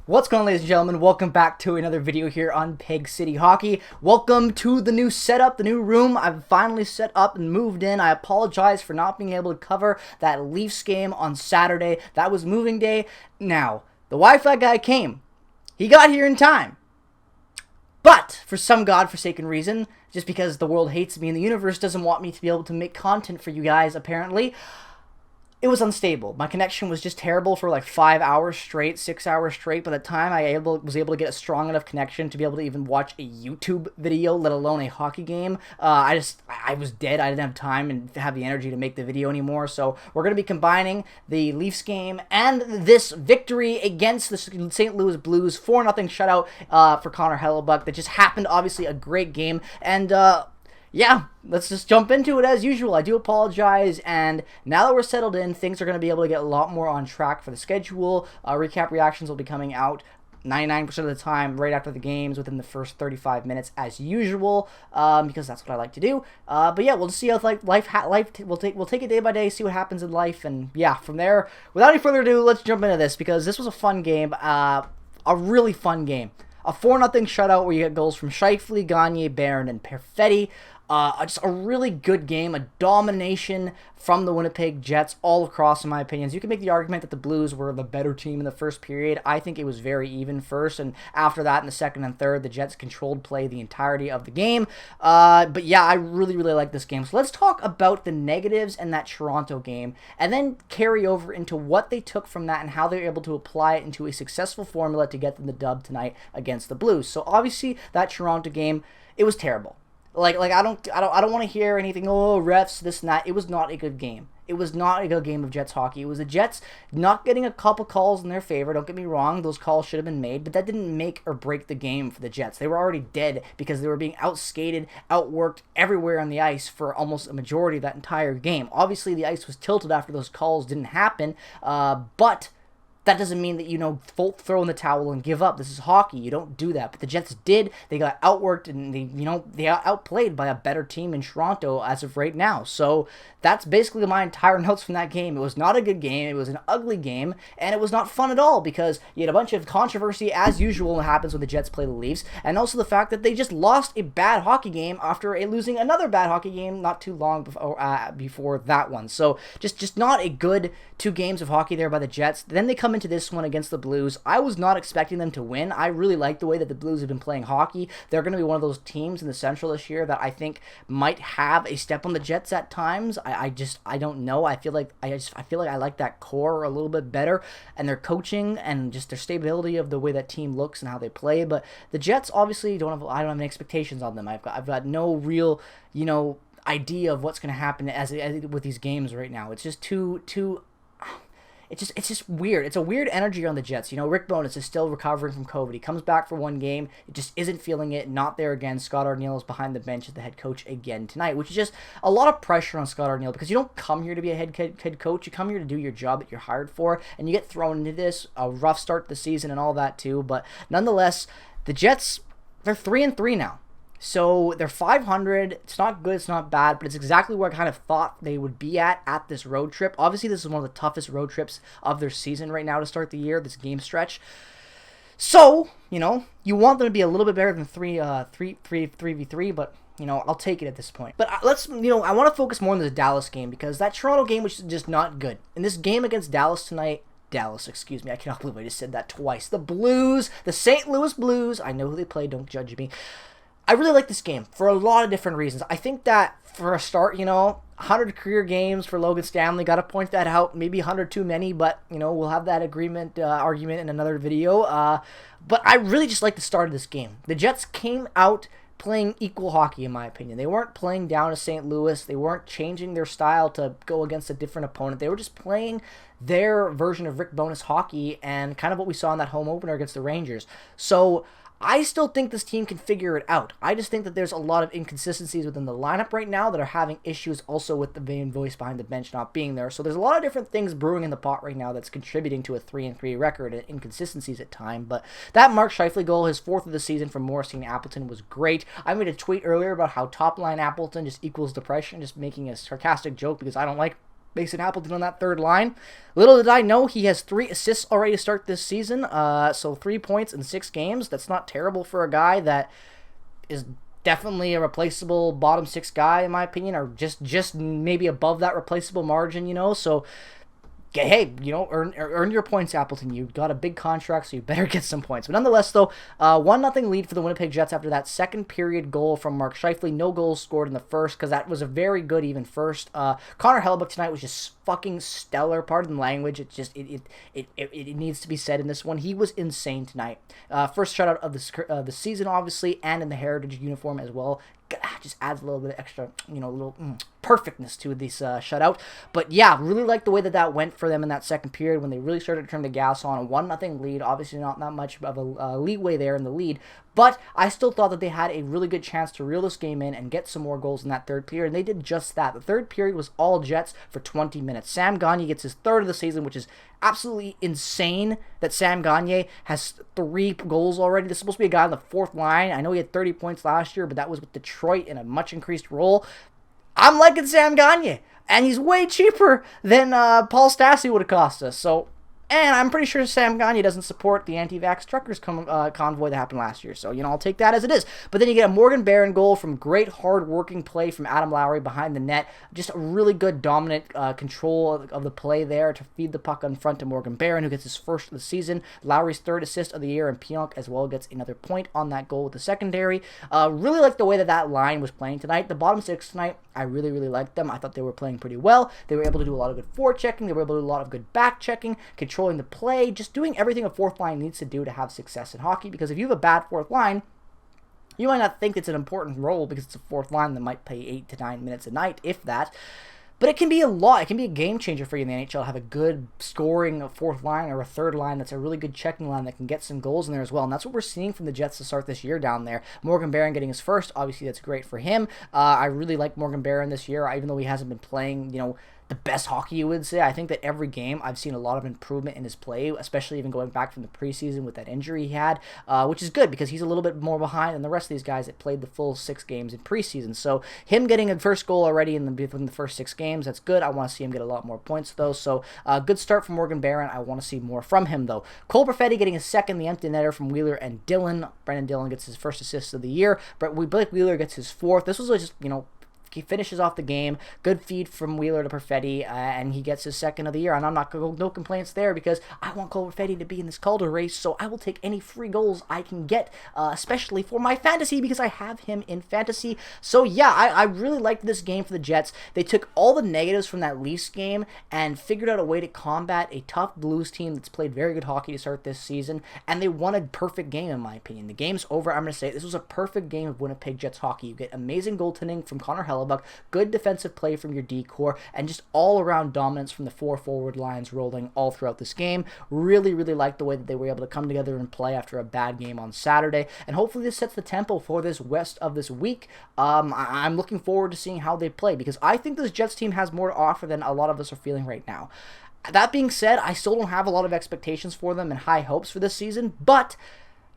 What's going on, ladies and gentlemen? Welcome back to another video here on Peg City Hockey. Welcome to the new setup, the new room. I've finally set up and moved in. I apologize for not being able to cover that Leafs game on Saturday. That was moving day. Now, the Wi-Fi guy came. He got here in time. But, for some godforsaken reason, just because the world hates me and the universe doesn't want me to be able to make content for you guys, apparently, it was unstable. My connection was just terrible for like 5 hours straight, 6 hours straight. By the time I was able to get a strong enough connection to be able to even watch a YouTube video, let alone a hockey game, I was dead. I didn't have time and have the energy to make the video anymore. So we're going to be combining the Leafs game and this victory against the St. Louis Blues, 4-0 shutout for Connor Hellebuck. That just happened. Obviously a great game. And yeah, let's just jump into it as usual. I do apologize, and now that we're settled in, things are going to be able to get a lot more on track for the schedule. Recap reactions will be coming out 99% of the time right after the games within the first 35 minutes as usual, because that's what I like to do. But yeah, we'll just see how we'll take it day by day, see what happens in life, and yeah, from there, without any further ado, let's jump into this because this was a fun game, a really fun game. A 4-0 shutout where you get goals from Scheifele, Gagne, Barron, and Perfetti. Just a really good game, a domination from the Winnipeg Jets all across, in my opinions. You can make the argument that the Blues were the better team in the first period. I think it was very even first, and after that, in the second and third, the Jets controlled play the entirety of the game. But yeah, I really like this game. So let's talk about the negatives in that Toronto game, and then carry over into what they took from that and how they were able to apply it into a successful formula to get them the dub tonight against the Blues. So obviously, that Toronto game, it was terrible. Like I don't want to hear anything, oh, refs, this and that. It was not a good game. It was not a good game of Jets hockey. It was the Jets not getting a couple calls in their favor. Don't get me wrong, those calls should have been made, but that didn't make or break the game for the Jets. They were already dead because they were being outskated, outworked everywhere on the ice for almost a majority of that entire game. Obviously, the ice was tilted after those calls didn't happen, but that doesn't mean that, you know, throw in the towel and give up. This is hockey. You don't do that. But the Jets did. They got outworked and they got outplayed by a better team in Toronto as of right now. So that's basically my entire notes from that game. It was not a good game. It was an ugly game. And it was not fun at all because you had a bunch of controversy as usual when it happens when the Jets play the Leafs. And also the fact that they just lost a bad hockey game after losing another bad hockey game not too long before that one. So just not a good 2 games of hockey there by the Jets. Then they come into this one against the Blues. I was not expecting them to win. I really like the way that the Blues have been playing hockey. They're going to be one of those teams in the Central this year that I think might have a step on the Jets at times. I don't know. I feel like I like that core a little bit better, and their coaching and just their stability of the way that team looks and how they play. But the Jets obviously I don't have any expectations on them. I've got no real, idea of what's going to happen as with these games right now. It's just too It's just weird. It's a weird energy on the Jets. Rick Bowness is still recovering from COVID. He comes back for one game. It just isn't feeling it. Not there again. Scott Arniel is behind the bench as the head coach again tonight, which is just a lot of pressure on Scott Arniel because you don't come here to be a head coach. You come here to do your job that you're hired for, and you get thrown into this, a rough start to the season and all that too. But nonetheless, the Jets, they're 3-3 now. So they're 500. It's not good, it's not bad, but it's exactly where I kind of thought they would be at this road trip. Obviously, this is one of the toughest road trips of their season right now to start the year, this game stretch. So, you want them to be a little bit better than 3v3, but I'll take it at this point. But I want to focus more on the Dallas game because that Toronto game was just not good. And this game against Dallas, I cannot believe I just said that twice. The Blues, the St. Louis Blues, I know who they play, don't judge me. I really like this game for a lot of different reasons. I think that for a start, 100 career games for Logan Stanley. Got to point that out. Maybe 100 too many, but, we'll have that argument in another video. But I really just like the start of this game. The Jets came out playing equal hockey, in my opinion. They weren't playing down to St. Louis. They weren't changing their style to go against a different opponent. They were just playing their version of Rick Bowness hockey and kind of what we saw in that home opener against the Rangers. So I still think this team can figure it out. I just think that there's a lot of inconsistencies within the lineup right now that are having issues also with the main voice behind the bench not being there. So there's a lot of different things brewing in the pot right now that's contributing to a 3-3 record and inconsistencies at time. But that Mark Scheifele goal, his 4th of the season from Morrissey Appleton, was great. I made a tweet earlier about how top line Appleton just equals depression, just making a sarcastic joke because I don't like Mason Appleton on that third line. Little did I know he has 3 assists already to start this season. So 3 points in 6 games. That's not terrible for a guy that is definitely a replaceable bottom 6 guy, in my opinion, or just maybe above that replaceable margin, you know. So hey, you know, earn your points, Appleton. You got a big contract, so you better get some points. But nonetheless, though, 1-0 lead for the Winnipeg Jets after that second period goal from Mark Scheifele. No goals scored in the first, because that was a very good even first. Connor Hellebuck tonight was just fucking stellar. Pardon the language. It just it needs to be said in this one. He was insane tonight. First shutout of the season, obviously, and in the Heritage uniform as well. Just adds a little bit of extra, you know, little perfectness to this shutout. But yeah, really like the way that went for them in that second period when they really started to turn the gas on. A 1-0 lead, obviously not that much of a leeway there in the lead, but I still thought that they had a really good chance to reel this game in and get some more goals in that third period, and they did just that. The third period was all Jets for 20 minutes. Sam Gagner gets his 3rd of the season, which is absolutely insane that Sam Gagner has 3 goals already. This is supposed to be a guy on the 4th line. I know he had 30 points last year, but that was with Detroit in a much increased role. I'm liking Sam Gagner, and he's way cheaper than Paul Stastny would have cost us. So, and I'm pretty sure Sam Gagner doesn't support the anti-vax truckers convoy that happened last year. So, you know, I'll take that as it is. But then you get a Morgan Barron goal from great hard-working play from Adam Lowry behind the net. Just a really good dominant control of the play there to feed the puck in front to Morgan Barron, who gets his 1st of the season. Lowry's 3rd assist of the year, and Pionk as well gets another point on that goal with the secondary. Really like the way that line was playing tonight. The bottom 6 tonight, I really, really liked them. I thought they were playing pretty well. They were able to do a lot of good forechecking. They were able to do a lot of good back-checking, controlling the play, just doing everything a 4th line needs to do to have success in hockey. Because if you have a bad 4th line, you might not think it's an important role because it's a 4th line that might play 8 to 9 minutes a night, if that. But it can be a lot. It can be a game changer for you in the NHL. Have a good scoring 4th line or a 3rd line that's a really good checking line that can get some goals in there as well. And that's what we're seeing from the Jets to start this year down there. Morgan Barron getting his 1st. Obviously, that's great for him. I really like Morgan Barron this year, even though he hasn't been playing, you know, the best hockey, you would say. I think that every game I've seen a lot of improvement in his play, especially even going back from the preseason with that injury he had, which is good because he's a little bit more behind than the rest of these guys that played the full 6 games in preseason. So him getting a 1st goal already within the first 6 games, that's good. I want to see him get a lot more points though. So good start from Morgan Barron. I want to see more from him though. Cole Perfetti getting his 2nd, the empty netter from Wheeler and Dillon. Brendan Dillon gets his 1st assist of the year, but Blake Wheeler gets his 4th. This was just, you know, he finishes off the game. Good feed from Wheeler to Perfetti, and he gets his 2nd of the year. And I'm not no complaints there because I want Cole Perfetti to be in this Calder race, so I will take any free goals I can get, especially for my fantasy because I have him in fantasy. So yeah, I really liked this game for the Jets. They took all the negatives from that Leafs game and figured out a way to combat a tough Blues team that's played very good hockey to start this season, and they won a perfect game in my opinion. The game's over. I'm going to say this was a perfect game of Winnipeg Jets hockey. You get amazing goaltending from Connor Hellebuck, good defensive play from your D-core, and just all-around dominance from the 4 forward lines rolling all throughout this game. Really, really like the way that they were able to come together and play after a bad game on Saturday, and hopefully this sets the tempo for this rest of this week. I'm looking forward to seeing how they play because I think this Jets team has more to offer than a lot of us are feeling right now. That being said, I still don't have a lot of expectations for them and high hopes for this season, but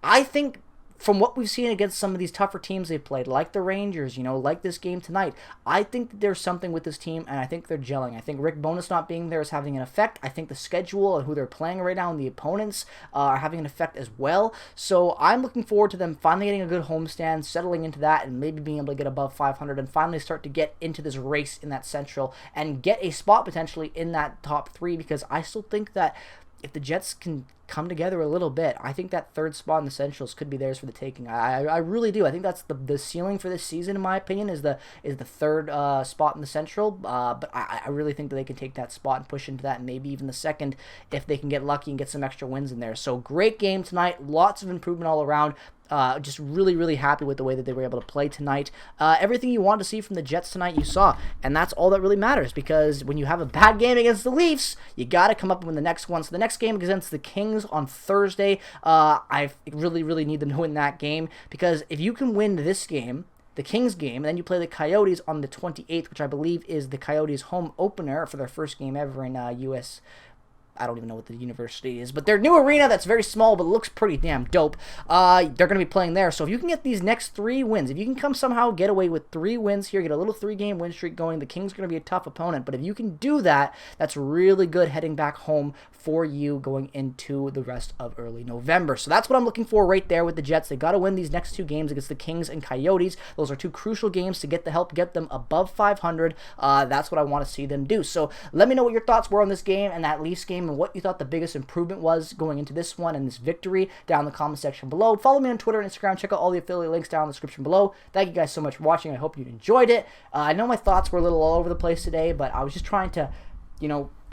I think from what we've seen against some of these tougher teams they've played, like the Rangers, you know, like this game tonight, I think that there's something with this team, and I think they're gelling. I think Rick Bowness not being there is having an effect. I think the schedule and who they're playing right now and the opponents are having an effect as well. So I'm looking forward to them finally getting a good homestand, settling into that, and maybe being able to get above 500 and finally start to get into this race in that Central and get a spot potentially in that top 3, because I still think that if the Jets can come together a little bit, I think that 3rd spot in the Centrals could be theirs for the taking. I really do. I think that's the ceiling for this season, in my opinion, is the 3rd spot in the Central. But I really think that they can take that spot and push into that, and maybe even the 2nd if they can get lucky and get some extra wins in there. So great game tonight. Lots of improvement all around. Just really, really happy with the way that they were able to play tonight. Everything you wanted to see from the Jets tonight, you saw. And that's all that really matters, because when you have a bad game against the Leafs, you got to come up with the next one. So the next game against the Kings on Thursday, I really, really need them to win that game, because if you can win this game, the Kings game, and then you play the Coyotes on the 28th, which I believe is the Coyotes' home opener for their first game ever in U.S. I don't even know what the university is, but their new arena that's very small but looks pretty damn dope. They're going to be playing there. So if you can get these next 3 wins, if you can come somehow get away with 3 wins here, get a little 3-game win streak going, the Kings are going to be a tough opponent. But if you can do that, that's really good heading back home for you going into the rest of early November. So that's what I'm looking for right there with the Jets. They got to win these next 2 games against the Kings and Coyotes. Those are 2 crucial games to get them above 500. That's what I want to see them do. So let me know what your thoughts were on this game and that Leafs game and what you thought the biggest improvement was going into this one and this victory down in the comment section below. Follow me on Twitter and Instagram. Check out all the affiliate links down in the description below. Thank you guys so much for watching. I hope you enjoyed it. I know my thoughts were a little all over the place today, but I was just trying to,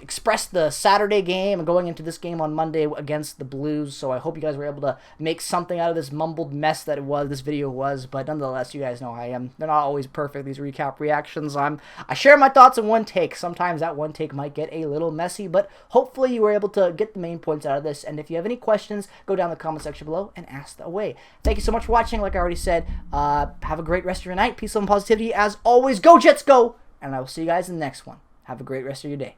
express the Saturday game and going into this game on Monday against the Blues. So I hope you guys were able to make something out of this mumbled mess that this video was. But nonetheless, you guys know how I am. They're not always perfect, these recap reactions. I share my thoughts in one take. Sometimes that one take might get a little messy, but hopefully you were able to get the main points out of this. And if you have any questions, go down in the comment section below and ask away. Thank you so much for watching. Like I already said, have a great rest of your night. Peace, love, and positivity. As always, go Jets, go! And I will see you guys in the next one. Have a great rest of your day.